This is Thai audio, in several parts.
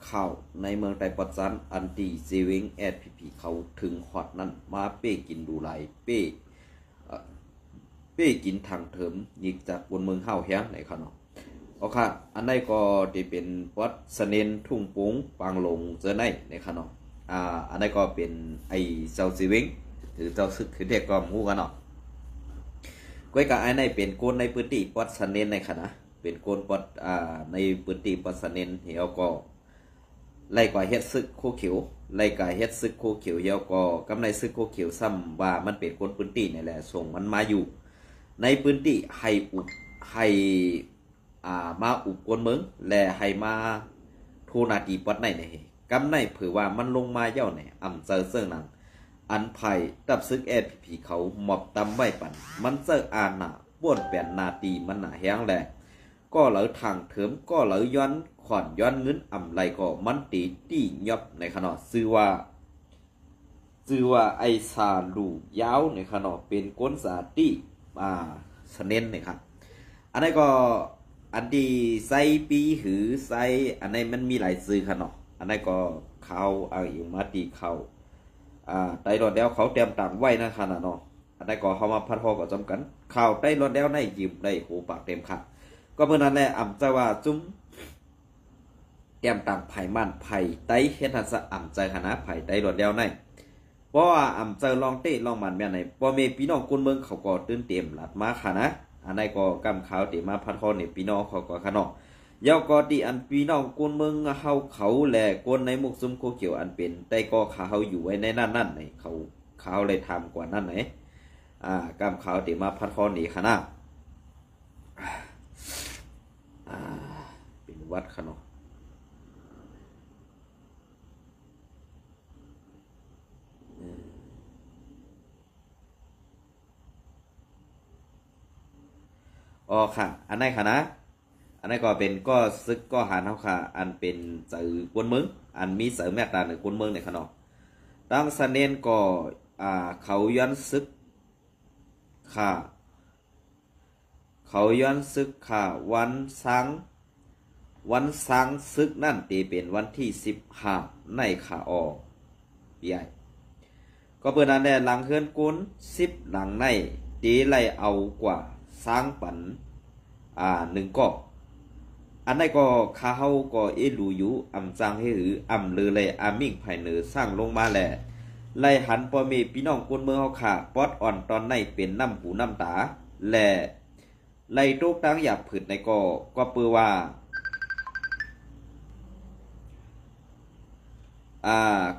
ข่าวในเมืองไต้ปัจจันอันตีเซเวงแอดพีเขาถึงฮอดนั้นมาเป้กินดูไหลเป้กินทางเถิมยิกจากบนเมืองเฮาแฮงในขณะเอาค่ะอันนี้ก็จะเป็นวัดเสนนทุ่งปุ้งปางลงเจอในขณะอันนี้ก็เป็นไอเจ้าเซเวงหรือเจ้าซึกคือเด็กก็มูกันเนาะก้อยกับไอ้ในเป็นโกนในพื้นที่วัดเสนนในขณะเป็นโกนวัดในพื้นที่วัดเสนนเฮียก็ไล่กว่าเฮ็ดซึกโคเขียวไล่กว่าเฮ็ดซึกโคเขียวเฮียก็กำในซึกโคเขียวซ้ำว่ามันเป็นคนพื้นที่นี่แหละส่งมันมาอยู่ในพื้นที่ให้อุบให้มาอุบกวนเมืองและให้มาทูนาดีปัดในกำในเผื่อว่ามันลงมาเย่าในอ่ำเจอเสื่องหนังอันไผ่ตับซึกแอดผีเขาหมอบตำไว้ปั่นมันเจอหนาบ้วนแป่นนาตีมันหนาแห้งแหละก็เหลือทางเถิมก็เหลือย้อนขอนย้อนเงินอ่ำไรก็มันตีตี้ยบในขณะซื้อว่าไอซาลูยาวในขณะเป็นก้นสาตี้เสน้นนะครับอันนี้ก็อันที่ไซปีหือไซอันนี้มันมีหลายซื้อขนาดอันนี้ก็เขาเอาอยู่มาตีเขาไต้รอดแล้วเขาเตรียมต่างไว้นะขนาดเนาะอันนี้ก็เขามาพัดพอกับจำกันข่าวไต้รอดแล้วในยิ้มได้หูปากเต็มค่ะก็เมื่อนั้นแหละอ่ำใจว่าจุ้มเตรียมต่างไผ่มันไผ่ไต้เฮ็ดทันสะอ่ำใจขนาดไผ่ไต้รอดแล้วในเพราะว่าอ่ำใจลองเตะลองมันแม่ไหนพอเมพี่น้องคนเมืองเขาก็ตื่นเต็มหลัดมาค่ะนะอันนี้ก็กำขาวตีมาพัดพอในพี่น้องเขาก็ขนมยาวก็ตีอันพี่น้องคนเมืองเขาแหละคนในมุกซุ่มโคเขียวอันเป็นแต่ก็เขาอยู่ไว้ในนั่นไหนเขาเลยทำกว่านั่นไหนกำขาวตีมาพัดพอนี่ค่ะนะเป็นวัดขนมอ๋อค่ะอันนี้ค่ะนะอันนี้ก็เป็นก็ซึกก็หาเท่าค่ะอันเป็นสื่อกวนเมืองอันมีเสริมแม่ตาหนึ่งกวนเมืองในขนมตั้งเสนนก็เขาย้อนซึกค่ะเขาย้อนซึกค่ะวันสังซึกนั่นตีเป็นวันที่15ในขาออกใหญ่ก็เปิดนั้นแหละหลังเฮือนกุน10หลังในตีไล่เอากว่าสร้างปัน1ก็อันนั้นก็ข้าเฮาก็รู้อยู่อำจางให้หรืออำเลยเลยมิ่งภายเหนือสร้างลงมาแหละไล่หันปอมีพี่น้องคนเมืองเฮาค่ะปอดอ่อนตอนในเป็นน้ำหูน้ำตาและไล่โตกตั้งหยาบผืดในก็เปือว่า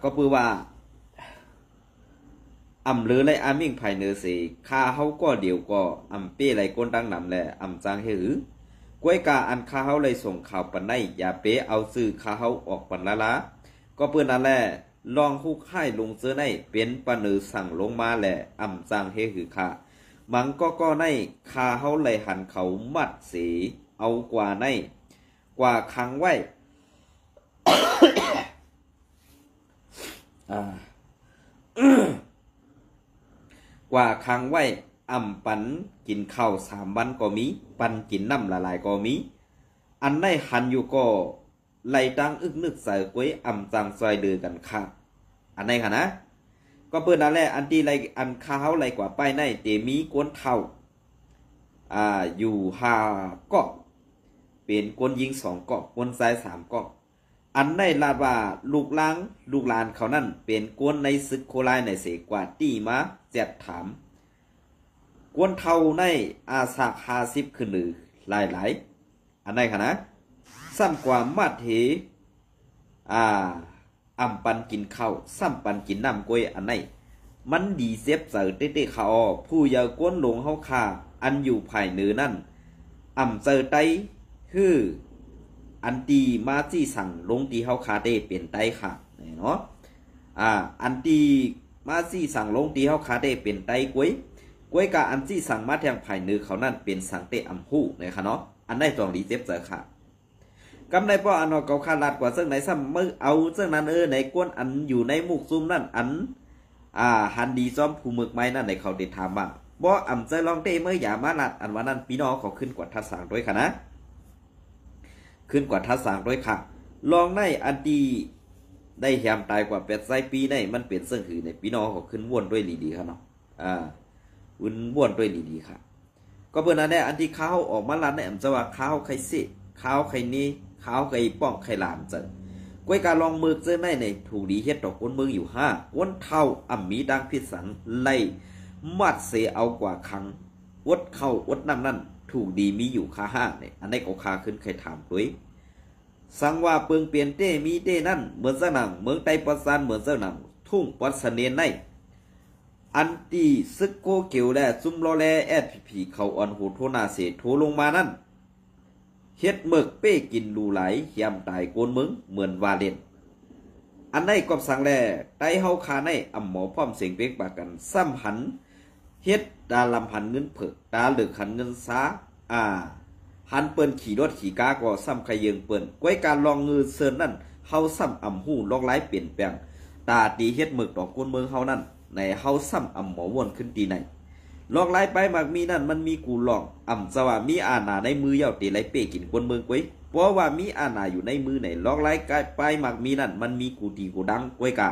ก็เปือว่าอำเลยเลยมิ่งภายเหนือสิข้าเฮาก็เดี๋ยวก็อำเป้ไหลก้นดังนำแหละอำจางให้หรือกวยกาอันข้าเฮาเลยส่งข่าวปันในอย่าเป้เอาซื้อข้าเฮาออกปันละก็เพื่อนนั่นแหละลองคุกให้ลงเสื้อในเป็นปนือสั่งลงมาแหละอำจางให้หือค่ะมังก็ในข้าเฮาเลยหันเขามัดสีเอากว่าคังไว้ กว่าคังไว้ปันกินข้าว3 วันก็มีปันกินน้ำละลายก็มีอันในหันอยู่ก็ไล่ตั้งอึกนึกใส่ก้วยจังซอยเดือกันค่ะอันในค่ะนะก็เปิดนั่นแหละอันที่ไล่อันข้าวไล่กว่าไปในเตมีกวนเท่าอยู่5 เกาะเป็นกวนยิง2 เกาะกวนซ้าย3 เกาะอันในลาดว่าลูกหลานเขานั่นเป็นกวนในซึกโคไลในเสกว่าตี้มาเจ็ดถามกวนเท่าในสาก50ขึ้นหรือหลายอันในค่ะนะซ้ำกว่ามาดเหปันกินข้าวซ้ำปันกินน้ำกล้วยอันในมันดีเสียบเสือเต้เขาผู้ยาวกวนหลงเฮาคาอันอยู่ภายเหนือนั่นเสือไตคืออันตีมาจี้สั่งลงตีเฮาคาเต้เป็นไตค่ะเนาะอันตีมาจี้สั่งลงตีเฮาคาเต้เป็นไตกล้วยกะอันจี้สั่งมาแทงภายเหนือเขานั่นเป็นสังเตหู้นะคะเนาะอันได้ตรงดีเจ็บเจอค่ะกำในป้ออันเก่าขาดลาดกว่าซึ่งไหนซ้ำมือเอาซึ่งนั้นในกวนอันอยู่ในมุกซุ่มนั่นอันฮันดีซ้อมผูมึกไม้นั่นในเขาได้ถามว่าบ่ใจลองเต้เมื่ออย่ามาลัดอันวันนั้นพี่น้องเขาขึ้นกว่าทัศน์ด้วยค่ะนะขึ้นกว่าทัศน์ด้วยค่ะ ลองในอันดีได้แหมตายกว่า8ปีในมันเป็นเสื่องหือในพี่น้องก็ขึ้นว่วนด้วยดีครับเนาะวุ่นว่วนด้วยดีค่ะก็เปิ้นอันนี้อันที่เขาออกมาลันในอันจะว่าเขาใครสิเขาใครนี้เขาใครป้องใครหลานเจอกวยการลองมือเจอในถูกดีเฮ็ดดอกก้นมืออยู่5วนเท่าอ่ำมีดังพิษสันไล่มัดเสเอากว่าครั้งวดเข้าวดน้ำนั่นถูกดีมีอยู่ค่า5เนี่ยอันนี้ก็ค่าขึ้นใครถามด้วยสังว่าเปิงเปลี่ยนเต้มีเต้นั่นเหมือนเจ้าหนังเมืองไตปัสสานเหมือนเจ้าหนังทุ่งปัสเนียนในอันตีซึกโกเกียวและซุ่มรอแลแอดผีเขาอ่อนหูโทนาเสโทลงมานั่นเฮ็ดเมึกเป้กินดูไหลเหียมตายโกนมึงเหมือนวาเลนอันในกอบสังแลไตเฮาคาในอ่ำหมอพร้อมเสียงเป๊กปากกันซ้ำหันเฮ็ดดาลำหันเงินเผิกดาเหลือขันเงินซาหันเปิ้นขี่รถขี่กาก็ซ้ำขยิงเปิ้นก้วยการลองเงือเซินนั่นเฮาซ้ำอ่ำหูลอกไล่เปลี่ยนแปลงตาตีเฮ็ดเมึกดอกก้นเมืองเฮานั่นในเฮาซ้ำอ่ำหมอวนขึ้นตีไหนลอกไล่ไปมากมีนั่นมันมีกูลองอ่ำสว่ามีอาณาในมือเย้าตีไหลเป้กินก้นเมืองก้วยเพราะว่ามีอาณาอยู่ในมือไหนลอกไล่ไปมากมีนั่นมันมีกูตีกูดังก้วยกา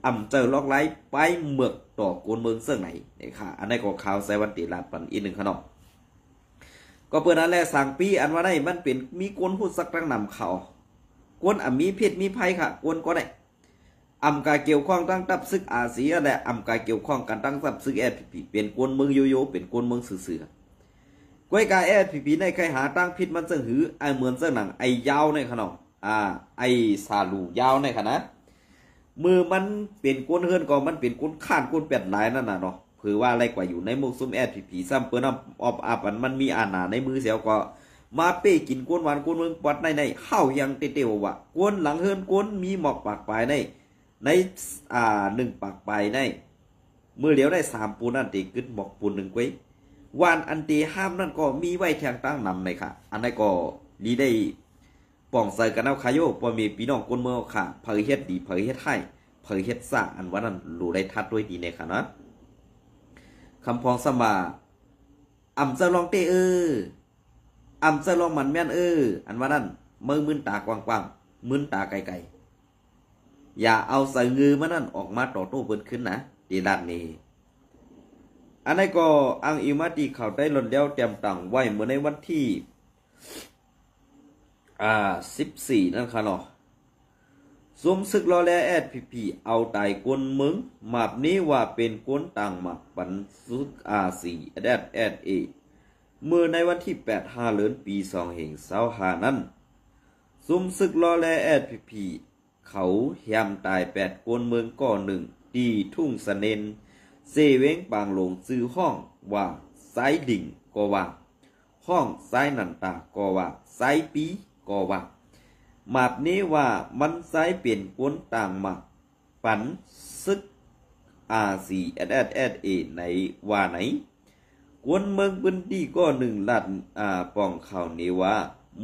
อ่ำเจอลอกไล่ไปเมือกต่อก้นเมืองเสื่องไหนนี่ค่ะอันนี้ก็ข่าวไซวันตีลาดปันอีกหนึ่งขนมก็เปิดนั่นแหละสั่งปีอันว่าได้มันเป็นมีกวนพูดสักตั้งนำเขากวนมีเพศมีภัยค่ะกวนก็ได้อำกาเกี่ยวข้องตั้งตับซึกอาเซียและอำกาเกี่ยวข้องกันตั้งตับซึกแอดพีเป็นกวนเมืองโยโย่เป็นกวนเมืองสื่อๆก้วยกาแอดพีในใครหาตั้งพิษมันเสื่อหือไอเหมือนเสื่อหนังไอยาวในขนมไอซาลูยาวในขนาดมือมันเป็นกวนเฮือนก็มันเป็นกวนข้านกวนเป็ดหลายนั่นน่ะเนาะถือว่าอะไรกว่าอยู่ในมุกซุ่มแอดผีซ้ำเปิ้นออบอับมันมีอาณาในมือเสียวก็มาเป้กินกวนหวานกวนเมืองปัดในเข้ายังเตวว่ากวนหลังเฮือนกวนมีหมอกปากปลายใน1ปากปลายในมือเหลียวได้3ปูนั่นตีกึดหมอกปูน1ก้วยวานอันตีห้ามนั่นก็มีไว้แทงตั้งนำในค่ะอันนั้นก็ลีได้ป่องใส่กันเอาคายโยปอมีพี่น้องกวนเมืองค่ะเผยเฮ็ดดีเผยเฮ็ดให้เผยเฮ็ดซ่าอันว่านั้นรู้ได้ทัดด้วยดีในค่ะนะคำพองสมาอ่ำจะลองเตอ่ำจะลองมันแม่นอันว่านั่นมือมึนตากว้างๆมึนตาไกลๆอย่าเอาใส่งือมันนั่นออกมาต่อโต้เปิ้นขึ้นนะดีด้านนี้อันนี้ก็อังอิมาตีเขาได้หล่นเลี้ยวเตรียมตังไว้เมื่อในวันที่14นั่นค่ะเนาะสมศึกรอแลแอดพีเอาตายกวนมึงหมาบนี้ว่าเป็นกวนต่างหมักปันสุด4แอดเอเมื่อในวันที่8 เดือนปี2 5นั้นสมศึกรอแลแอดพีเขาแหมตาย8กวนเมืองก่อ1ตีทุ่งสะเนนเซเว้งปางหลงซื้อห้องว่าไซดิ่งก็ว่าห้องไซนันตาก็ว่าไซปีก็ว่าหมาบนี้ว่ามันไซเปลี่ยนกวนต่างหมักปันซึก4เอในว่าไหนกวนเมืองพื้นที่ก็1ลัดป้องข่าวนี้ว่า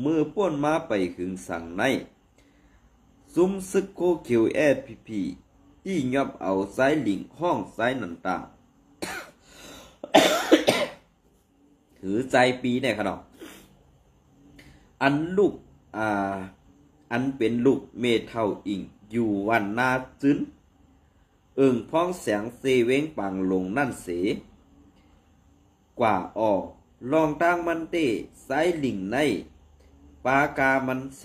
มือป้นมาไปถึงสั่งในซุมซึกโคเขียวแอดพีที่ยับเอาไซหลิงห้องไซนันตา ถือใจปีเนี่ยครับอันลูกอันเป็นลูกเมเท่าอิงอยู่วันนาจึ้นพ้องแสงเซเว้งปังลงนั่นเสกว่าลองตั้งมันเต้ไซหลิงในปากามันเส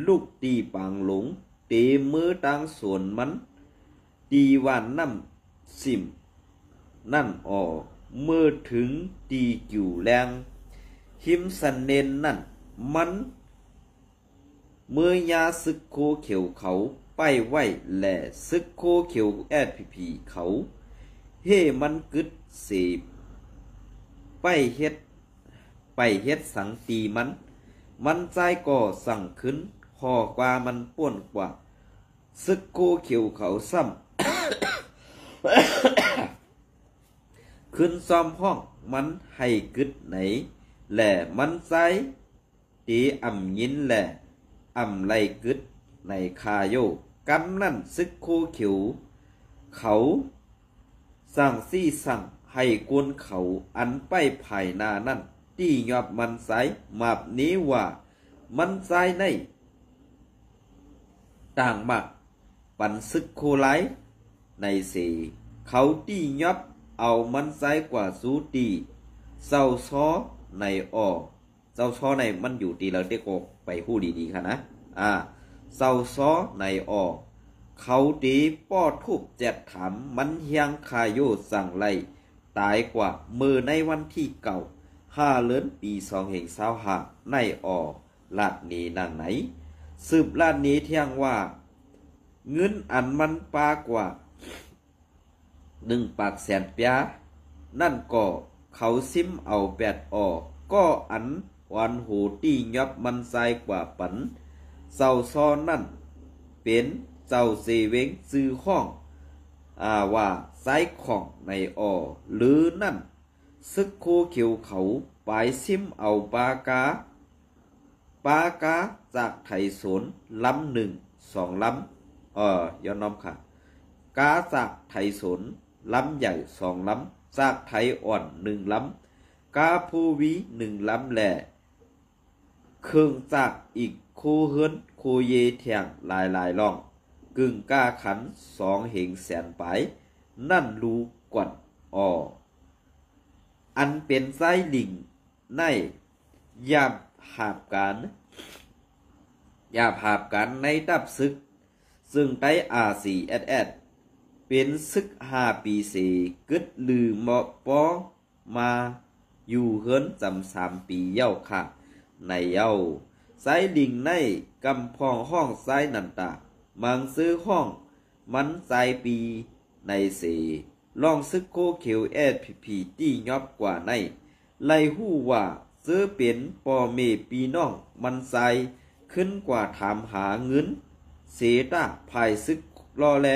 ลูกตีปังหลงเตมือตั้งสวนมันตีวันน้ำสิมนั่นเมื่อถึงตีกิ่วแรงหิมสันเนนนั่นมันเมื่อยาซึกโคเขียวเขาไปไว้แหล่ซึกโคเขียวแอดพีเขาเฮ่มันกึดเสพไปเฮ็ดสังตีมันใจก่อสั่งขึ้นคอกว่ามันป่วนกว่าซึกโคเขียวเขาซ้ำ ขึ้นซ้อมห้องมันให้กึดไหนแหล่มันใจตีอ่ำยินแหล่อ่ำไลกึดในคาโยกำนั่นซึกโคเขียวเขาสั่งสั่งให้กวนเขาอันไปภายหน้านั่นที่ยอบมันไซมาบนี้ว่ามันไซใน ต่างมักปันซึกโคไลในสีเขาตียับเอามันไซกว่าสูตีเศร้าซ้อในออเศร้าซ้อในมันอยู่ตีเราเด็กอกไปหู้ดีๆค่ะนะเศร้าซ้อในออเขาตีป้อทุบแจดถามมันเฮียงคาโยสั่งไล่ตายกว่ามือในวันที่เก่า5 เดือนปี2025ในออลาดนี้นางไหนสืบลาดนี้เที่ยงว่าเงินอันมันปากว่า1 ปากแสนเปียนั่นก็เขาซิมเอา8ออกก็อันวันโหตียับมันใส่กว่าปันเจ้าซ้อนั่นเป็นเจ้าเซเวงซื้อข้องว่าไซของในออหรือนั่นซึกโคเขียวเขาไปซิมเอาปากาจากไทยสนลำ1 2 ลำย้อนน้อมค่ะกาจากไทยสนลำใหญ่2 ลำจากไทยอ่อน1 ลำกาภูวี1 ลำแหล่เครื่องจากอีกโคเฮิรนโคเยเทียงหลายล่องกึ่งกาขัน2 เหงแสนไปนั่นรู้กวนอันเป็นไส้ลิงในยามหาบกันในดับซึกซึ่งไต้RCSSเป็นซึก5 ปีเสกึดลือเหมาะปอมาอยู่เฮิรนจำ3 ปีเย้าค่ะในเย้าไซลิงในกำพองห้องไซนันตามังซื้อห้องมันไซปีในเสลองซึกโคเขียวSPPตี้ยอบกว่าในไล่หู้ว่าซื้อเป็นปอเมปีน้องมันไซขึ้นกว่าถามหาเงินเสตาภายซึกรอแล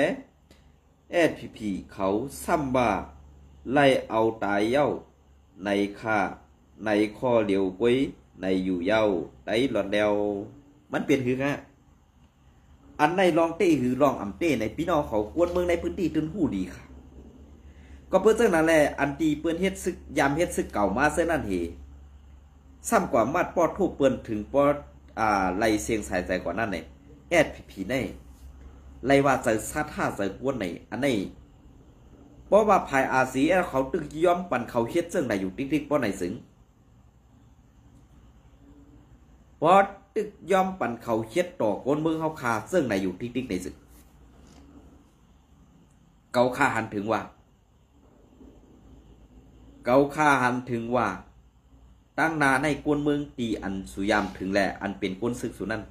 SPP เขาซ้ำบ่าไล่เอาตายเย้าในค่าในข้อเหลียวกวยในอยู่เย้าได้หลอนเดวมันเป็นคือฮะอันในลองเต้หือลองอำเต้ในพี่น้องเขากวนเมืองในพื้นที่ตึนหู้ดีค่ะก็เพื่อเจ้านั่นแหละอันตีเปิ้นเฮ็ดซึกยามเฮ็ดซึกเก่ามาเส้นนั่นเหซ้ำกว่ามาดปอดทูบเปิ้นถึงปอดไล่เสียงสายใจกว่านั้นเนี่ยSPPในไล่ว่าจะซาท่าจะกวนในอันนี้เพราะว่าภายRCSSเขาตึกยอมปั่นเขาเฮ็ดเจ้าไหนอยู่ติ๊กๆป้อไหนสึงพอตึกยอมปั่นเขาเฮ็ดต่อก้นเมืองเฮาคาเจ้าไหนอยู่ติ๊กๆในสึงเกาคาหันถึงว่าตั้งนาในกวนเมืองตีอันสุยามถึงแลอันเป็นก้นซึกสุนั้น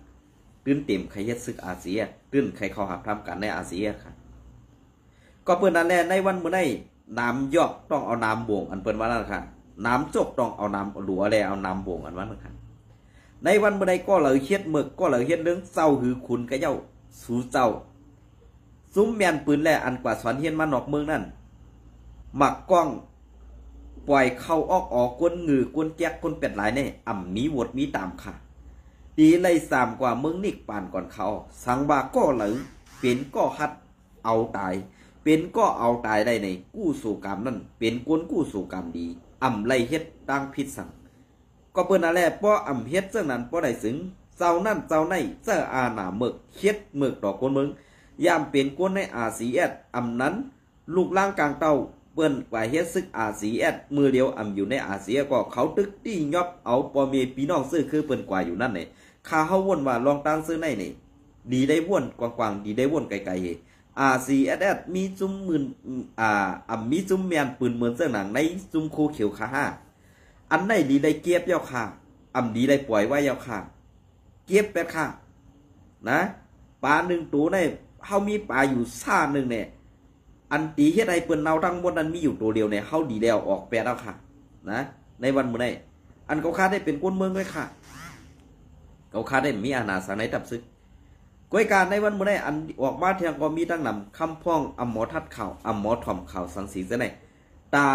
ตื้นเต็มใครเฮ็ดซึกRCSSตื้นใครเข้าหับทำกันในRCSSค่ะก็เปิ้นนั่นแหละในวันมื้อนี้น้ำยอกต้องเอาน้ำบ่งอันเปิ้นว่านั่นค่ะน้ำจกต้องเอาน้ำหลัวแลเอาน้ำบ่งอันว่านั่นค่ะในวันมื้อนี้ก็เลยเฮ็ดมึกก็เลยเฮ็ดเรื่องเจ้าหือคุณกะเจ้าสู่เจ้าซุ้มแม่นปืนแลอันกว่าสอนเฮียนมานอกเมืองนั่นหมักกล้องปล่อยเข้าออกกวนงือกวนแจ๊กกวนเป็ดหลายแน่มีวดมีตามค่ะตีไล่3 กว่าเมืองนิกปานก่อนเขาสังว่าก็เลยเป็นก็ฮัดเอาตายเป็นก็เอาตายได้ในกู้สู่กรรมนั่นเป็นกวนกู้สู่กรรมดีไล่เฮ็ดตั้งพิษสั่งก็เปิ้นนั่นแหละป้อเฮ็ดเจ้านั้นป้อได้สึงเจ้านั่นเจ้าในเจ้าอาหนาเมึกเฮ็ดเมึกดอกคนเมืองยามเป็นกวนในRCSSนั้นลูกล่างกลางเต้าเปิ้นกว่าเฮ็ดซึกRCSSมือเดียวอยู่ในRCSSก็เขาตึกตี้ยอบเอาปอเมพี่น้องซื้อคือเปิ้นกว่าอยู่นั่นนี่ข้าเฮาวนว่าลองตั้งซื้อในนี่ดีได้วนกว้างๆดีได้วนไกลๆRCSS มีจุ่มหมื่นมีจุ่มแมนปืนเหมือนเสื้อหนังในจุ่มโคเขียวค่ะอันไหนดีได้เก็บเย้าค่ะดีได้ปล่อยไว้เย้าค่ะเก็บไปค่ะนะปลา1 ตัวในเฮามีปลาอยู่ซ่านึงเนี่ยอันตีเฮ็ดให้เปิ้นเนาทั้งหมดนั้นมีอยู่ตัวเดียวเนี่ยเฮาดีแล้วออกแปดแล้วค่ะนะในวันมื้อนี้อันเขาคาได้เป็นก้นเมืองด้วยค่ะเขาคาได้มีอาณาสังในตับซึกกวยการในวันมื้อนี้อันออกมาเที่ยงก็มีตั้งนำคำพ้องหมอทัดข่าวหมอถ่อมข่าวสังสีซะไหนตา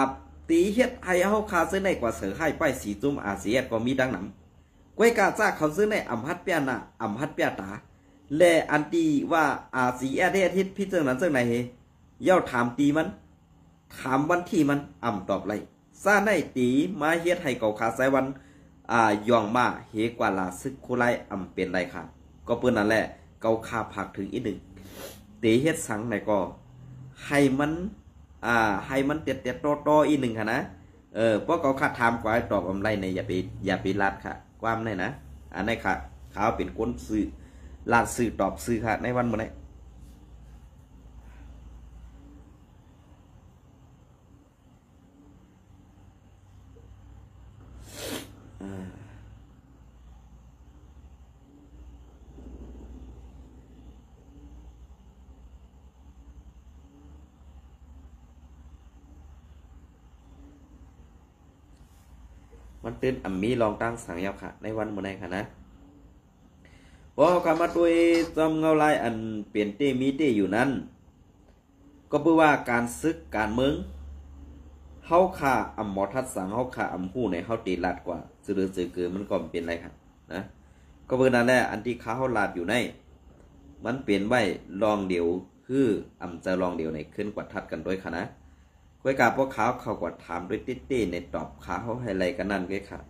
ตีเฮ็ดให้เฮาคาซื้อในกว่าเสือให้ป้ายสีจุ่มRCSSก็มีตั้งนำกวยการจ้าเขาซื้อในฮัดเปียนะฮัดเปียตาและอันตีว่าRCSSได้ทิศพิจารณาจังไหนเฮเย้าถามตีมันถามวันที่มันตอบไรซ่าในตีมาเฮ็ดให้เก่าขาไซวันยองมาเฮกว่าลาซึกโคไลเป็นไรค่ะก็เปิ้นนั่นแหละ เกาขาผักถึงอีหนึ่งเตเฮ็ดสังไหนก็ให้มันให้มันเตียดโตอีหนึ่งค่ะนะเพราะเขาคาถามกว่าตอบอำไรในอย่าไปลัดค่ะความในนะอันนี้ค่ะเขาเป็นคนสื่อลาดสื่อตอบสื่อค่ะในวันมื้อนี้มันตื่นมีลองตั้งสังยาวค่ะในวันมื้อนี้ค่ะนะพอคำมาด้วยจอมเงาลายอันเปลี่ยนเตมีเตอยู่นั้นก็เพื่อว่าการซึกการเมืองเฮาค่าอำหมอทัดสังเฮาค่าอำฮู้ในเฮาตีลาดกว่าซื่อๆเกินมันก็เป็นไรครับนะก็เพื่อนั่นแหละอันที่เขาเฮาลาดอยู่ในมันเปลี่ยนไว้ลองเดียวคือจะลองเดียวในขึ้นกว่าทัดกันด้วยค่ะนะคุยกับพวกเขากว่าถามด้วยติ๊ดๆในตอบเขาให้ไรกันนั่นก็ค่ะ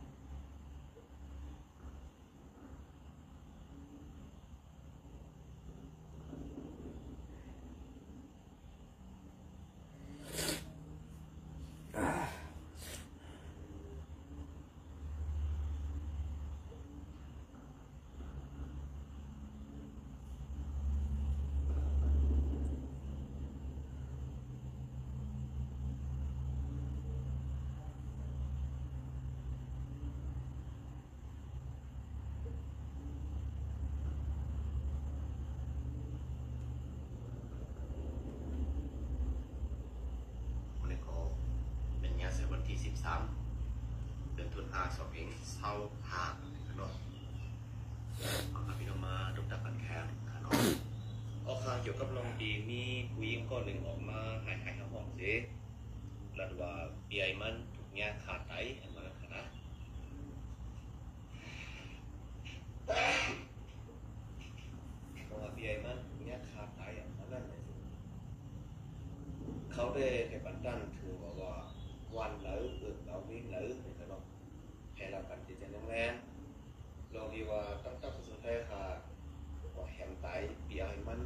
เดือนตุลาสองเองเศร้าห่างเนาะพี่น้องมาดุดับกันแคมเนาะเอาข่าวเกี่ยวกับลองดีมีผู้หญิงก็หนึ่งออกมาหายทั้งห้องเสียแล้วว่าเบียมันถูกแง่ขาดไตเห็นไหมนะเพราะว่าเบียมันถูกแง่ขาดไตนั่นเลยเขาได้ให้บันดันถือว่าวันหรือเราวิ่งหรือให้เราให้เรากันจิตใจแรงๆลองดีว่าตั้งสุดท้ายค่ะว่าแหมไตเบียมัน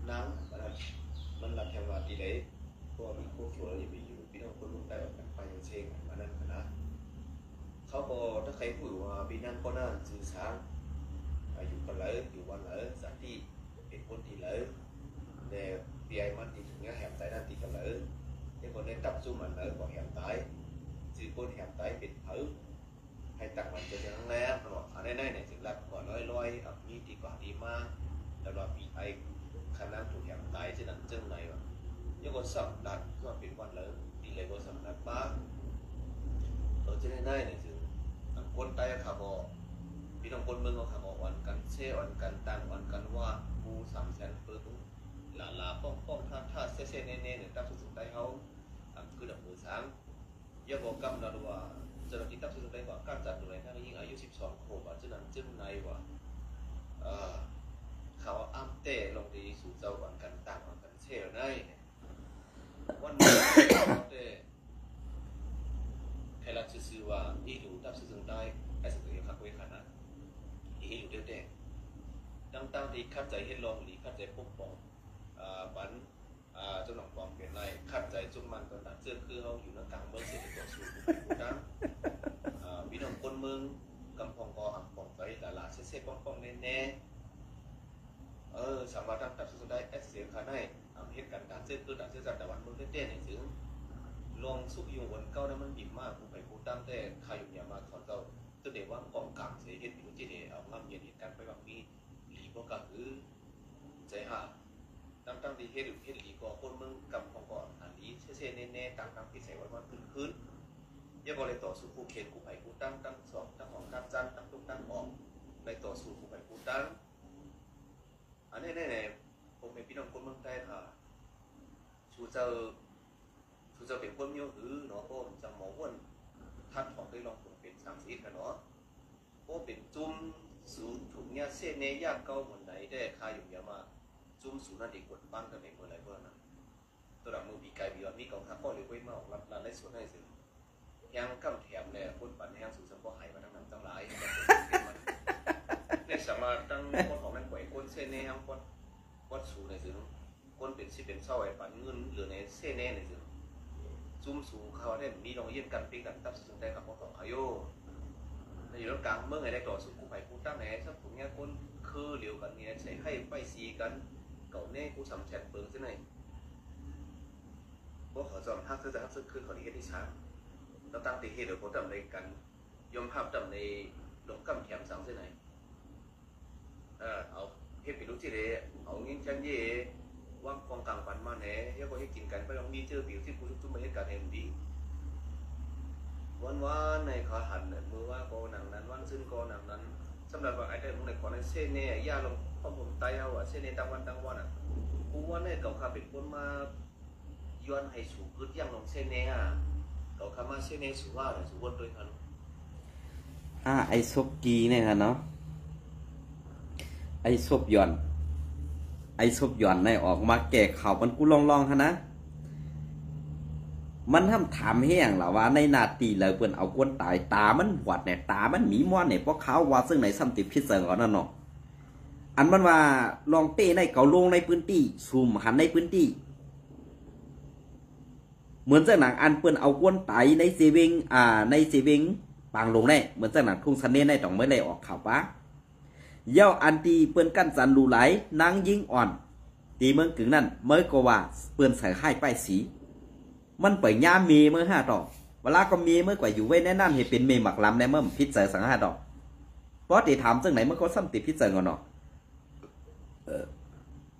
น้ำมันหลับแหมว่าดีเลยเพราะมีคู่ชัวร์อย่าไปอยู่พี่น้องคนรุ่นใต้แบบไปยังเชงมานั่นนะเขาบอกถ้าใครพูดว่าพี่นั่นก็น่าสื่อสารอยู่กันเลยอยู่วันเลยสักที่เป็นคนที่เลยแต่เบียมันที่ถึงแหมไตนั่นที่กันเลยแต่คนในตับสู้มันเลยบอกแหมไตสื่อคนแหมไตเป็นเผอให้ตักมันจะยังแรงหรอกอันนี้เนี่ยถึงหลักกว่าลอยมีดีกว่าดีมากแล้วเราปีไอขนาดถูกแหมไตจะนั่งจึงไหนวะยังก็สับดัดก็เป็นวันเลยดีเลยก็สับดัดบ้างจะได้เนี่ยถึงคนไตขาบอกพี่น้องคนเมืองเขาขาบอกวันกันเช่วันกันตั้งวันกันว่าผู้300,000เปิดลาป้องท่าเซ่เน่เนี่ยตั้งสุดท้ายเขาคือดับมือช้างยังบอกกำนันว่าเจ้าหน้าที่ตั้งสุดท้ายว่าการจัดหน่วยถ้ายิ่งอายุ12 ขวบจะนั่งจึงในว่าเขาอ้ำเต้ลงดีสู่เจ้าวันกันตั้งวันกันเช่ได้วันนี้เต้ใครรักชื่อว่าอีหลูตั้งสุดท้ายไอ้สิ่งที่เขาคุยขนาดอีหลูเด็กๆตั้งดีคัดใจเห็นลองดีคัดใจปกป้องบันเจ้าหน้าความเปลี่ยนไรขัดใจจุ่มมันตอนนั้นเสื้อคือเขาอยู่ในกลางเมืองเศรษฐกิจสูงผู้ดังพี่น้องคนเมืองกำพองกออักปองใจหลาเซ่ป้องแน่สามารถตั้งสุดได้เสียงขาได้เหตุการณ์การเสื้อคือการเสื้อจัดแต่วันเมืองเต้นเนี่ยถึงลองสุกอยู่บนเก้านั้นมันบีบมากผู้ไปผู้ตั้งแต่ใครอยู่อย่ามาถอนเจ้าตัวเดี๋ยวว่ากองกลางเสียเหตุอยู่ที่เดียวเอาง่ำเย็นเหตุการณ์ไปบางมีหลีก็คือใจห่าตั้งดีเฮ็ดหลีก็คนมึงกับของก่อนอันนี้เช่เน่ตั้งที่ใส่วันขึ้นอย่าบอกเลยต่อสู้ผู้เขียนผู้ไผ่ผู้ตั้งสองตั้งของการจันตั้งตุ้งตั้งออกในต่อสู้ผู้ไผ่ผู้ตั้งอันนี้เนี่ยผมเป็นพี่น้องคนเมืองใต้ค่ะชูเจ้าเป็นคนมีหือเนาะก็จะมองว่าทัดของได้ลองเป็น30กันเนาะก็เป็นจุ่มสูงถูกเนี่ยเส้นเนยยากเก่าเหมือนไหนได้ค่าอยู่เยอะมากจุ่มสูงนั่นเด็กกดบ้านกันในเมื่อไรเมื่อนั้นตัวเรามือปีกายบีวันนี้กองทัพก็เลยไว้มาออกรับในส่วนให้สื่อยังกำแถมเนี่ยคนปั่นแห้งสูงสัมปหายมาทั้งนั้นทั้งหลายในส จะมาตั้งคนของนั่นไหวคนเส้นแน่ทั้งคนวัดสูในสื่อคนเป็นสิเป็นเศร้าไอ้ปันเงินหรือในเส้นแน่ในสื่อจุ่มสูเขาได้มีลองเยี่ยมกันปีกันตับสุดใจกับพวกของเขาโย่ในรถกลางเมื่อไงได้ต่อสู้กูไปกูตั้งไหนสักผมเนี่ยคนคือเหลียวกันเนี่ยใช้ให้ไปซีกันเก่าแน่กูสำแฉดเปิงเส้นไหนพวกเขาจอมฮักเธอจะฮักซึกขึ้นเขาที่เฮ็ดที่ช้าเราตั้งตีเฮ็ดเดี๋ยวเขาทำในกันยอมภาพทำในหลงกำแขมสังเส้นไหนเอาเฮ็ดไปรู้ที่เลยเอาเงี้ยชันเย่ว่ากองกลางปันมาแหน่ยังก็ให้กินกันไปลองมีเจอผิวที่ผู้ชุบมาเหตุการณ์เห็นดีวันในขาหันมือว่าโกหนังนั้นวันซึ่งโกหนังนั้นสำหรับว่าไอ้เด็กของในก่อนในเส้นเนี่ยย่าลงพ่อผมตายเอาอ่ะเส้นในตั้งวันอ่ะกูว่าเนี่ยเก่าข้าเป็นคนมาย้อนให้สูงขึ้นย่างลงเส้นเนี่ยเก่าข้ามาเส้นเนี่ยสูงว่าเลยสูงวนด้วยกันไอซบกีเนี่ยฮะเนาะไอซบหย่อนเนี่ยออกมาแก่ข่าวมันกูลองฮะนะมันทำถามแห้งหรอว่าในนาทีเลยเปิ้นเอากวนตายตามันหวัดเนี่ยตามันหมีม้อนเนี่ยเพราะเขาว่าซึ่งในซ้ำติดพิษเสงนั่นเนาะอันมันว่าลองเต้ในเก่าลงในพื้นที่ซูมหันในพื้นที่เหมือนเจ้าหนังอันเปิ้นเอากวนตายในเซเวงในเซเวงปางลงได้เหมือนเจ้าหนังทุ่งซันเน่ในต้องไม่ได้ออกข่าวปะเย้าอันตีเปิ้นกั้นสันรูไหลนางยิงอ่อนตีเมืองกึ่งนั่นเมื่อก็ว่าเปิ้นใส่ให้ป้ายสีมันเปิดย่ามีเมื่อ5 ดอกเวลาก็มีเมื่อกว่าอยู่ไว้แน่นั่นให้เป็นเมหมักลำในเมื่อพิษเจอสัง5 ดอกเพราะตีถามซึ่งไหนเมื่อเขาซ้ำติดพิษเจอกันเนาะ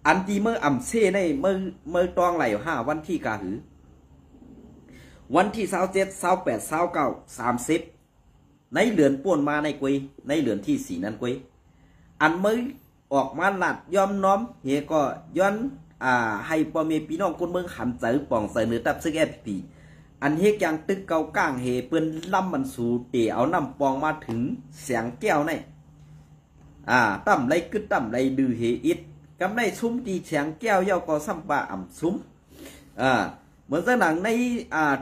อันตีเมื่ออ่ำเช่ในเมื่อตองไหล5 วันที่กาหือวันที่27 28 29 30ในเดือนป่วนมาในกุยในเดือนที่4นั้นกุยอันเมื่อออกมาหลัดยอมน้อมเฮก็ย้อนให้พ่อแม่พี่น้องคนเมืองหันใจป่องใส่เนื้อตับซึกFPPอันเฮกยังตึกเกาก้างเฮเปิ้นล่ำมันสู่เตะเอาน้ำปองมาถึงเสียงแก้วในตั้มไรกึดตั้มไรดื้อเฮอิดกำได้ซุ้มตีเสียงแก้วเย้าก็ซ้ำปลาอ่ำซุ้มเหมือนหนังใน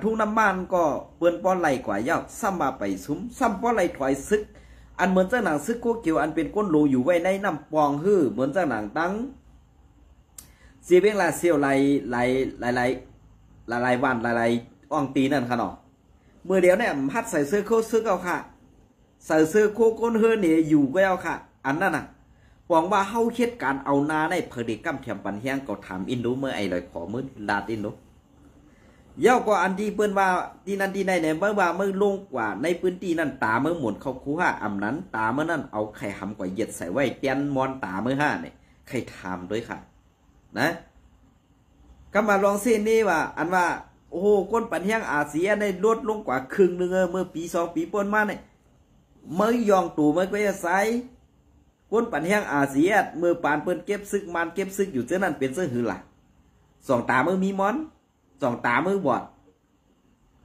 ทุ่งน้ำมันก็เปิ้นป้อนไหลกว่าเย้าซ้ำมาไปซุ้มซ้ำป้อนไหลถอยซึกอันเหมือนหนังซึกโคเกี่ยวอันเป็นก้นโลอยู่ไว้ในน้ำปองฮื้อเหมือนหนังตั้งเสียเบ้งลาเซียวหลายวันหลายอ่องตีนั่นค่ะเนาะเมื่อเดียวเนี่ยพัดใส่เสื้อโค้ทซื้อเอาค่ะใส่เสื้อโค้ทก้นเฮือเนี่ยอยู่ก็เอาค่ะอันนั้นน่ะหวังว่าเฮาเฮ็ดการเอานาในพฤติกรรมเทียมปันแห้งก็ถามอินโดเมื่อไอ้ลอยขอมือลาดอินโดเย้าก็อันที่เปิ้นว่าที่นั่นที่ไหนเนี่ยเมื่อว่าเมื่อลงกว่าในพื้นที่นั่นตาเมื่อหมุนเข้าคูห้าอำนั้นตาเมื่อนั้นเอาไข่หำกว่าเหยียดใส่ไว้เตียนมอนตาเมื่อ5เนี่ยไข่ถามด้วยค่ะนะก็มาลองเส้นนี้ว่าอันว่าโอ้โหก้นปันแห้งอาเซียในลดลงกว่าครึ่งนึงเมื่อปี2 ปีป่นมาเนี่ยเมื่อยองตู่เมื่อก็จะใส่ก้นปันแห้งอาเซียเมื่อปานเปิ้นเก็บซึกมันเก็บซึกอยู่เจ้านั้นเป็นเสื้อหือหล่ะ2 ตาเมื่อมีมอน2 ตาเมื่อบอด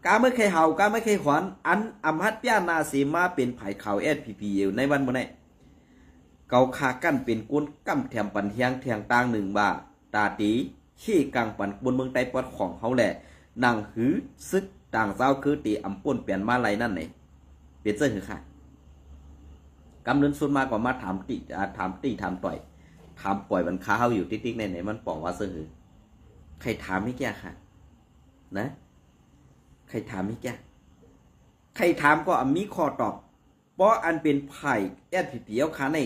กาเมื่อใครเห่ากาเมื่อใครขวัญอันอำฮัดพิานาสีมาเป็นไผ่ขาว SPP อยู่ในวันเมื่อไหร่เกาขากั้นเป็นก้นกำแถมปันแห้งแทงต่างหนึ่งบ่าตาตีขี้กลางปันบนเมืองไต้ปอดของเขาแหละนางหือซึกต่างเจ้าคือตีอำป่นเปลี่ยนมาไรนั่นไหนเป็นเจ้าหือค่ะกำเนิดสุดมากกว่ามาถามตีถามต่อยถามปล่อยมันค้าเขาอยู่ติ๊กๆไหนมันป่องว่าเจ้าหือใครถามไม่แก่ค่ะนะใครถามไม่แก่ใครถามก็มีข้อตอบเพราะอันเป็นไผ่SPPเอาขาใน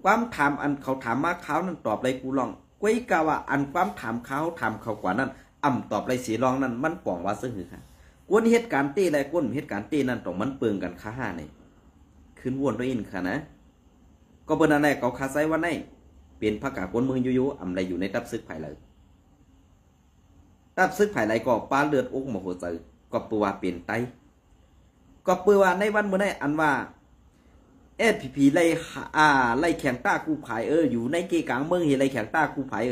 ความถามอันเขาถามมาเขานั่นตอบไรกูลองก้วยกาว่าอันความถามเขากว่านั้นตอบไรสีรองนั้นมันป่องว่าซึ่งหือค่ะก้นเหตุการณ์ตีไรก้นเหตุการณ์ตีนั่นต้องมันเปิงกันค่า5เนี่ยขึ้นวนด้วยอินค่ะนะก็เป็นอะไรเขาคาไซว่าไหนเป็นพระกาก้นมือยุไรอยู่ในตับซึกไผ่เลยตับซึกไผ่ไรก็ปลาเลือดอกหมโหใจก็ปือว่าเป็นไตก็ปือว่าในวันเมื่อไหร่อันว่าSPP ไล่แข่งต้ากูภายอยู่ในเกกลางเมืองเฮไล่แข่งต้ากูภาย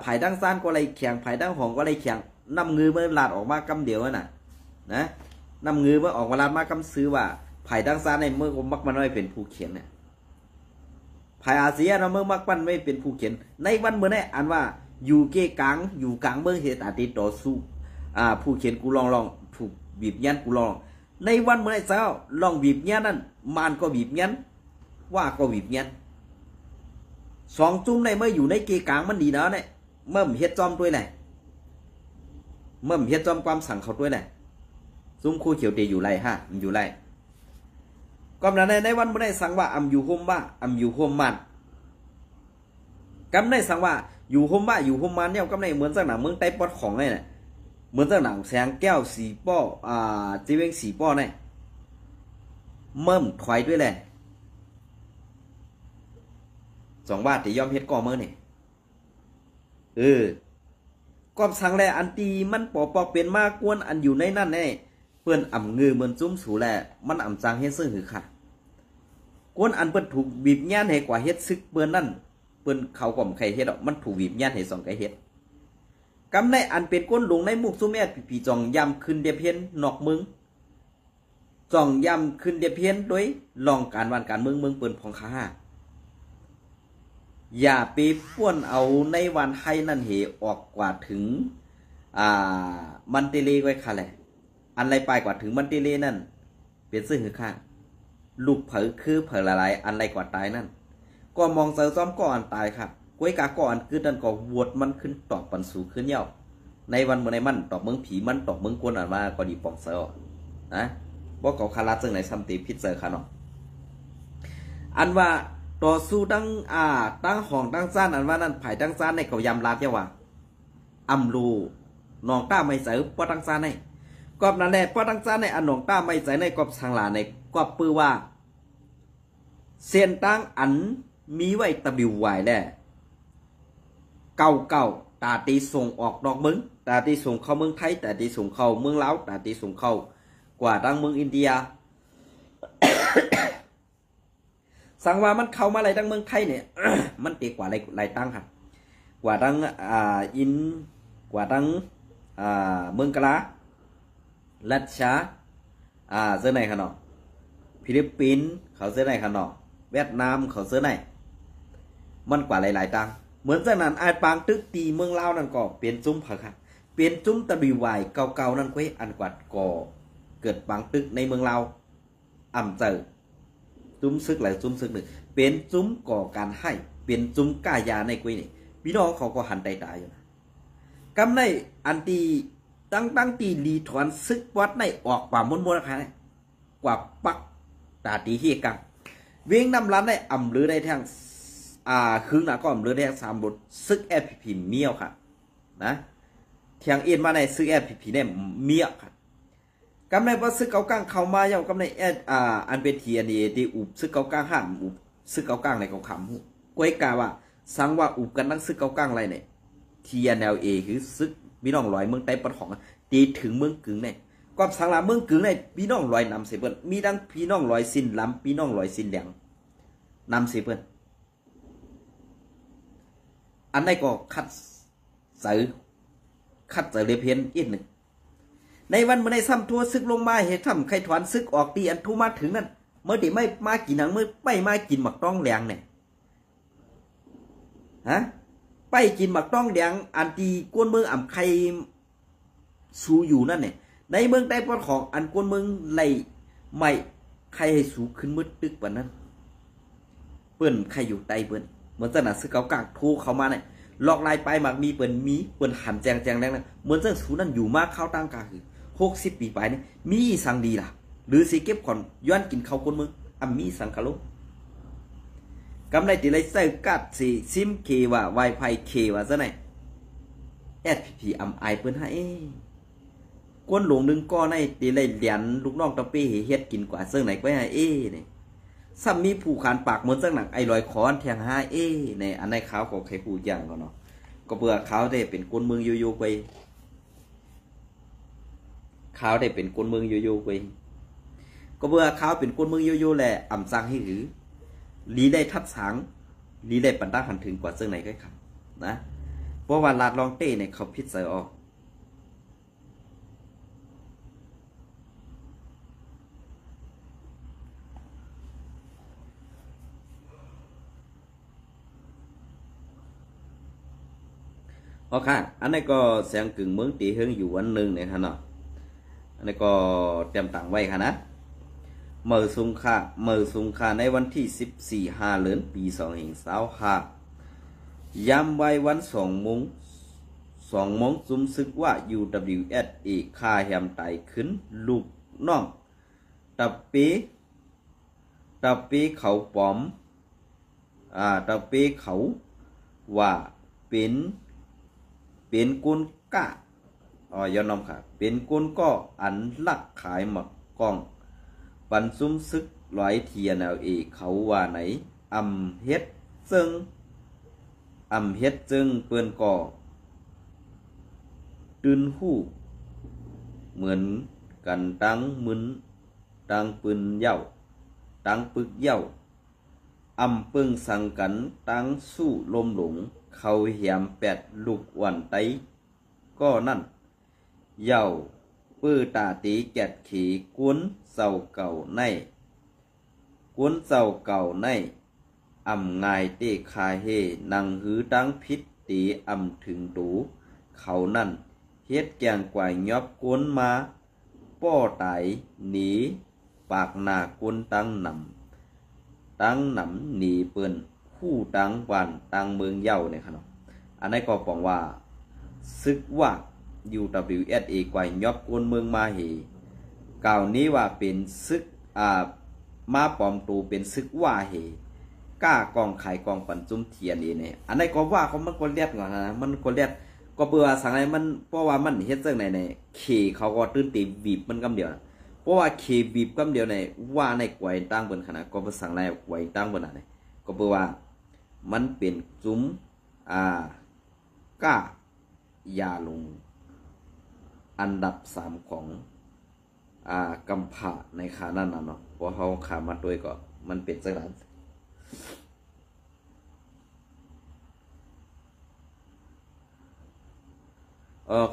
ภายดังซ่านก็ไล่แข่งภายดังหองก็ไล่แข่งนำเงือเมื่อลาดออกมากำเดียวน่ะนะนำเงือเมื่อออกมาลาดมากำซื้อว่าภายดังซ่านในเมื่อก็มักมันไม่เป็นผู้เขียนเนี่ยภายอาเซียนเมื่อมักมันไม่เป็นผู้เขียนในวันเมื่อไหร่อันว่าอยู่เกกลางเมืองเฮตาติต่อสู้ผู้เขียนกูลองถูกบีบยันกูลองในวันเมื่อไหร่เจ้าลองบีบยันนั่นมันก็บีบยัน ว่าก็วิบเงี้ยสองจุ้มในเมื่ออยู่ในเกกลางมันดีนะเนี่ยเมื่อเฮ็ดจอมด้วยแหละเมื่อเฮ็ดจอมความสั่งเขาด้วยแหละซุ้มคู่เขียวเตอยู่ไรฮะมันอยู่ไรก็นั้นในวันไม่ได้สั่งว่าอำอยู่ห่มบ้าอำอยู่ห่มมันกำได้สั่งว่าอยู่ห่มบ้าอยู่ห่มมันเนี่ยกำได้เหมือนจากหนังเมืองไต้ปอดของเนี่ยเหมือนจากหนังแสงแก้วสีป้อจีเวงสีป้อเนี่ยเมื่อถอยด้วยแหละ2 บาทที่ยอมเฮ็ดก่อเมื่อนี่ก็สั่งแลอันตีมันปอกเป็นมากกวนอันอยู่ในนั่นแน่เปิ้นอ่ำเงือเหมือนจุ้มสูแลมันอ่ำจางเฮ็ดซึ่งหือค่ะกวนอันเปิ้นถูกบีบย่านให้กว่าเฮ็ดซึกเปิ้นนั่นเปิ้นเขาก่อมไข่เฮ็ดออกมันถูกบีบย่านให้2 ไก่เฮ็ดกำในอันเป็นก้นลงในมุกซุแม่ผีจ่องยำขึ้นเดียเพียนนอกมึงจ่องยำขึ้นเดียเพียนโดยลองการวันการเมืองเปิ้นพองค่าอย่าไปป้วนเอาในวันไทยนั่นเหออกกว่าถึงมันเตเลไว้ค่ะแหละอันไรไปกว่าถึงมันเตเลนั่นเป็นซึ่งหือค่าลูกเผอคือเผอละลายอันไรกว่าตายนั่นก็มองเสือซ้อมก่อนตายครับก้วยกาก่อนคือดันก็วดมันขึ้นตอบปันสูขึ้นเย่าในวันเมื่อในมันตอบเมืองผีมันตอบเมืองกวนอ่านมาก็ดีปองเสือนะว่าเขาคาราซึ่งไหนซัมตีพิษเสือค่ะเนาะอันว่าต่อสู้ตั้งห้องตั้งซ่านอันว่านั่นไผ่ตั้งซ่านในเขายำลาบเจ้าว่าอำรูนองต้าไม่ใส่ป้อตั้งซ่านในกอบนั่นแหละป้อตั้งซ่านในอันนองต้าไม่ใส่ในกอบทางหลาในกอบปือว่าเส้นตั้งอันมีไว้ตะบิวไหวแหละเก่าตาตีส่งออกดอกมึงตาตีส่งเข้าเมืองไทยตาตีส่งเข้าเมืองลาวตาตีส่งเข้ากว่าดังเมืองอินเดีย สั่งว่ามันเข้ามาอะไรดังเมืองไทยเนี่ย มันตีกว่าอะไรตั้งครับกว่าดังกว่าดังเมืองกะลารัสเซียเสื้อไหนขนาดฟิลิปปินส์เขาเสื้อไหนขนาดเวียดนามเขาเสื้อไหนมันกว่าหลายตั้งเหมือนจากนั้นไอ้ปางตึกตีเมืองลาวนั่นก็เปลี่ยนจุ้มผักครับเปลี่ยนจุ้มตะบีวายเก่าๆนั่นก็อันกว่าก่อเกิดปางตึกในเมืองลาวอ่ำเจอจุ้มซึกหลายจุ้มซึกหนึ่งเป็นจุ้มก่อการให้เป็นจุ้มก้ายาในกุยนี่พี่น้องเขาก็หันใจตายอยู่นะกำในอันตีตั้งตีรีถอนซึกวัดในออกกว่าม้วนๆนะคะกว่าปักตาตีที่กังเวียงนำร้านได้อ่ำหรือได้ทางคืนหน้าก็เรือแดง3 บทซึกแอดพีเมียวค่ะนะเทียงเอ็นมาในซึกแอดพีเนี่ยเมียวค่ะกำในว่าซึกเกากลางเข้ามาเย้ากำในอันเป็นทีอันนี้ที่อุบซึกเกากลางห้ามอุบซึกเกากลางในเขาขำหูก้อยกาว่าสังว่าอุบกันนั่งซึกเกากลางอะไรเนี่ยทีอันแนวเอคือซึกพี่น้องลอยเมืองไต้ปะของตีถึงเมืองกึ่งเนี่ยก็สังลาเมืองกึ่งเนี่ยพี่น้องลอยนำเสียเปิ้ลมีดังพี่น้องลอยสินลำพี่น้องลอยสินแดงนำเสียเปิ้ลอันนี้ก็คัดเสือเรียเพียนอีกหนึ่งในวันเมื่อในซ้ำทัวซึกลงมาเหตุทำใครถอนซึกออกตีอันทูมาถึงนั่นเมื่อที่ไม่มากินหนังเมื่อไม่มากินหมักต้องแดงเนี่ยฮะไปกินหมักต้องแดงอันตีกวนเมืองอ่ำใครสูอยู่นั่นเนี่ยในเมืองใต้ปอดของอันกวนเมืองไหลไม่ใครให้สูขึ้นมืดตึกกว่านั้นเปิ้นใครอยู่ใต้เปิ้นเหมือนจะหนาซึกเกากางทูเข้ามาเนี่ยลอกลายไปหมากมีเปิ้นหันแจงแรงนะเหมือนจะสูนั่นอยู่มากเข้าตั้งกาคือ60 ปีไปนี่มีสังดีล่ะหรือสิเก็บก่อนย้อนกินเขาคนมึงมีสังคารุกำไรตีไรใส่กัดสิซิมเคว่าไวไฟเคว่าซะไหนSPPไอเปิ้นให้ก้นหลวงนึงก็ในตีไรเหรียญลูกน้องตะเป้เฮ็ดกินกว่าเสื้อไหนก็ให้เนี่ยซ้ำมีผู้ขานปากเหมือนสักหนังไอ้ลอยคอนแทงในอันในขาวของใครผู้ย่างก็เนาะก็เบื่อขาวได้เป็นกวนเมืองโยไปขาวได้เป็นกวนเมืองโยไปก็เบื่อขาวเป็นกวนเมืองโยแหละอ่ำซังให้หรือลีได้ทัดสังลีได้ปันตาหันถึงกว่าเสื้อไหนก็ครับนะเพราะว่าลาดลองเต้เนี่ยเขาพิษใส่ออกโอเคอันนี้ก็เสียงกึ่งเมืองตีเฮงอยู่อันหนึ่งเนี่ยค่ะเนาะอันนี้ก็เตรียมตังไว้ค่ะนะ เมื่อสงค่าในวันที่14 5 เดือนปี2025ย้ำไว้วัน2 โมงจุ่มซึกว่า UWSA ค่าแฮมไตขึ้นลูกน้องตะเปเขาปอมตะเปเขาว่าเป็นกุนก้ายอนอมค่ะเป็นกุนก็อันลักขายหมักกล้องปันซุ่มซึกร้อยเทียนเอาเขาว่าไหนเฮ็ดจึงเปิ้นก่อตื่นหู้เหมือนกันตั้งปืนเหย้าตั้งปึกเหย้าปึ้งสังกันตั้งสู้ลมหลงเขาเหียม8 ลูกวันไตก็นั่นเหย้าปื้อตาตีแกดขี่กวนเจ้าเก่าในง่ายเตคาเฮนังหือตั้งพิษตีถึงตูเขานั่นเฮ็ดแกงกวายยอบกวนมาป้อตายหนีปากหน้ากวนตั้งนำหนีเปิ้นผู้ตั้งวันตั้งเมืองเหย้าเนี่ยครับอันนี้ก็บอกว่าซึกว่า UWSA กวายยอบกวนเมืองมาเฮกล่าวนี้ว่าเป็นซึกมาปลอมตูเป็นซึกว่าเฮก้ากองขายกองปันจุ้มเทียนนี่เนี่ยอันนี้ก็ว่าเขามันก็เลียดก่อนนะมันก็เลียดก็เปื่อสังไงมันเพราะว่ามันเฮ็ดจังไหนเนี่ยเคเขาก็ตื่นตีบีบมันกำเดียวเพราะว่าเคบีบกำเดียวเนี่ยว่าในกวยตั้งบนขนาดก็ภาษาในกวยตั้งบนอะไรก็เปื่อว่ามันเป็นจุ้มก้ายาลงอันดับ3ของกำผาในขานั่นน่ะเนาะเพราะเขาขามาด้วยก็มันเป็นจังนั้น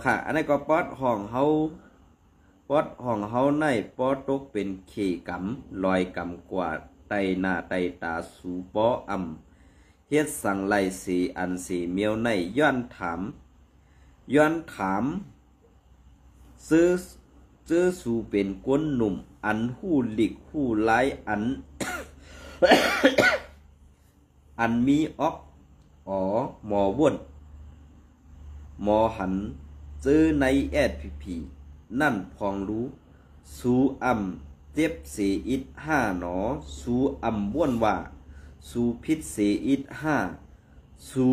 ค่ะอันนี้ก็ปอดห้องเฮาในปอดตกเป็นเขกำลอยกำกว่าไตหน้าไตตาสูปอเฮ็ดสังไลสีอันสีเมียวในย้อนถามซื้อสู่เป็นก้นหนุ่มอันหู้หลิกหู้ไล่อัน อันมีออกหมอว่นหมอหันซื้อในSPP นั่นพองรู้สูเจ็บเสียอิด5หนอสูบ้วนว่าสูพิษเสียอิด5สู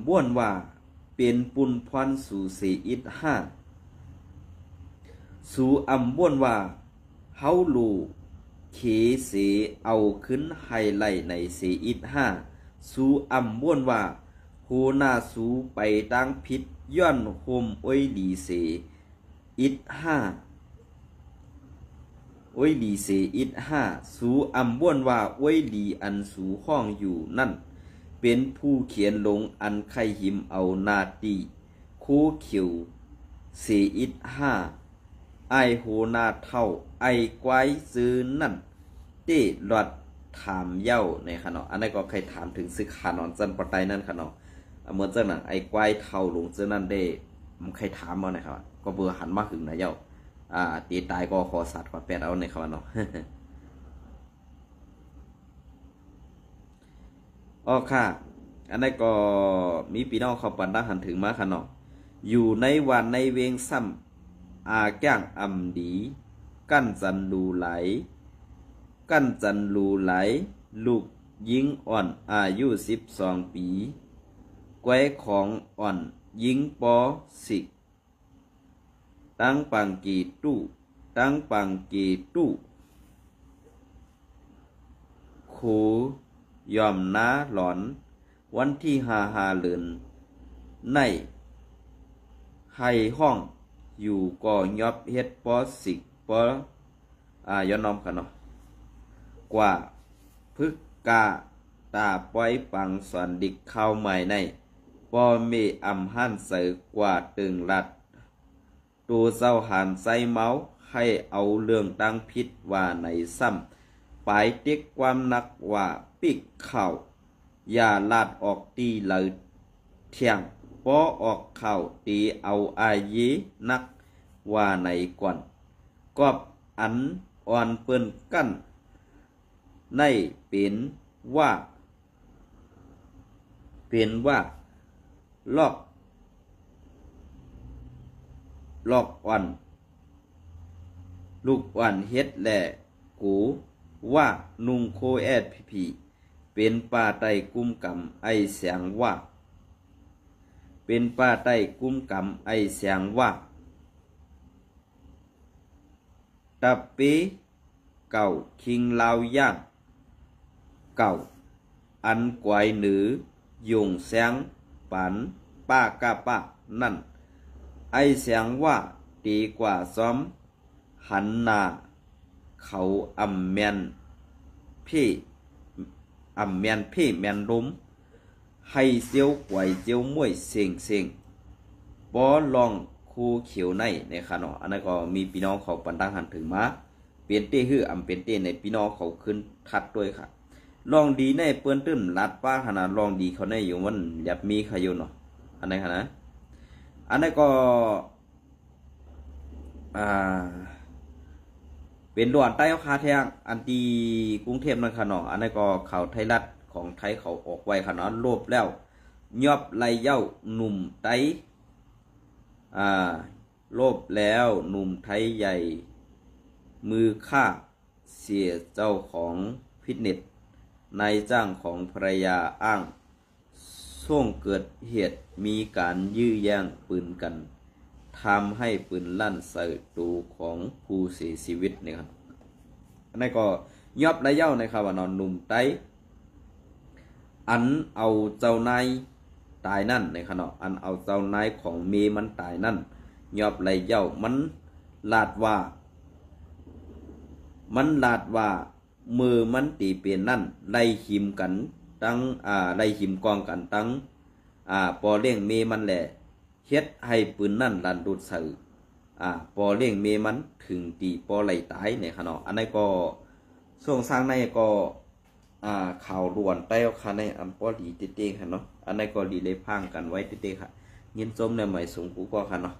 บ้วนว่าเป็นปุนพรสูเสียอิด5สูบ้วนว่าเฮาลูเคเสเอาขึ้นไฮไลท์ในเสียอิด5สูบ้วนว่าโหนาสูไปตั้งพิษย้อนโฮมโอยลีเสอิด5สูบ้วนว่าโอยลีอันสูห้องอยู่นั่นเป็นผู้เขียนลงอันไขหิมเอานาตีโคเขียวเสอิด5ไอโหนาเท่าไอกวายซื้อนั่นเต้หลอดถามเย้าในขณะอันนี้ก็ใครถามถึงซึกขานอนจันปะไตนั่นขณะเหมือนเจ้าหนังไอ้ควายเท่าลงเจ้านั่นได้มันใครถามมานะครับก็เบื่อหันมาหึงนะเย้าตีตายก็คอสัตว์กว่าแปดเอาในคำเนาะ อ๋อค่ะอันนี้ก็มีพี่น้องเขาปันได้หันถึงมาค่ะเนาะอยู่ในวันในเวงซ้ำแก้งดีกั้นจันรูไหลลูกยิงอ่อนอายุ12 ปีแกวของอ่อนยิงปอสิตั้งปังกีตู้โคยอมน้าหลอนวันที่5 เดือนในให้ห้องอยู่ก่อยอบเฮ็ดปอสิย้อนน้อมกันเนาะกว่าพึกกาตาปล่อยปังสอนดิกเข้าใหม่ในปอเมหันเสือกว่าตึงลัดตัวเจ้าหันใส่เมาให้เอาเรื่องตั้งพิษว่าในซ้ำปลายเต็กความนักว่าปิกเข่าอย่าลาดออกตีเลยเที่ยงปอออกเข่าตีเอาอายีนักว่าในก่อนกอบอันอ่อนเปิ้นกั้น ในเป็นว่าลอกวันลูกวันเฮ็ดแหล่กูว่านุงโคแอดพีเป็นป่าไต้กุ้มกำไอเสียงว่าเป็นป่าไต้กุ้มกำไอเสียงว่าตับปีเก่าคิงลาวย่างเก่าอันกวยหนือยงแสงปันป้ากาป้านั่นไอเสียงว่าดีกว่าซ้อมหันหน้าเขาอำแมนพี่แมนล้มให้เสียวกวยเจียวมวยเสียงบ่ลองคู่เขียวในครับเนาะอันนั้นก็มีพี่น้องเขาปันดังหันถึงมาเปลี่ยนเต้ฮื้ออำเป็นเต้ในพี่น้องเขาขึ้นทัดด้วยค่ะลองดีในเปิ้นตึ้มลัดป้าขนาดลองดีเขาในอยู่มันอยากมีใครอยู่เนาะอันนั้นค่ะนะอันนั้นก็เป็นด่วนใต้คาแทงอันตีกรุงเทพนั่นค่ะเนาะอันนั้นก็ข่าวไทยรัฐของไทยเขาออกไว้ค่ะเนาะรวบแล้วยอบไล่เย้าหนุ่มไต้โลบแล้วหนุ่มไทยใหญ่มือฆ่าเสียเจ้าของฟิตเนสนายจ้างของภรรยาอ้างช่วงเกิดเหตุมีการยื้อแย่งปืนกันทำให้ปืนลั่นใส่ตูของผู้เสียชีวิตนี่ครับอันนี้ก็ยอบและเย้านะครับว่านอนหนุ่มไต้อันเอาเจ้านายตายนั่นในขณะอันเอาเจ้านายของเมมันตายนั่นยอบและเย้ามันลาดว่ามือมันตีเปลี่ยนนั่นไล่หิมกันตั้งไล่หิมกองกันตั้งปอเลี้ยงเมมันแหละเฮ็ดให้ปืนนั่นลั่นดุดใส่ปอเลี้ยงเมมันถึงตีปอไหลตายในขณะอันนี้ก็ช่วงสร้างในก็ข่าวด่วนใต้ค่ะในอันปอดีเต้ๆค่ะเนาะอันนี้ก็ดีเลยพังกันไว้เต้ๆค่ะยินจมในใหม่สูงกูก็ค่ะเนาะ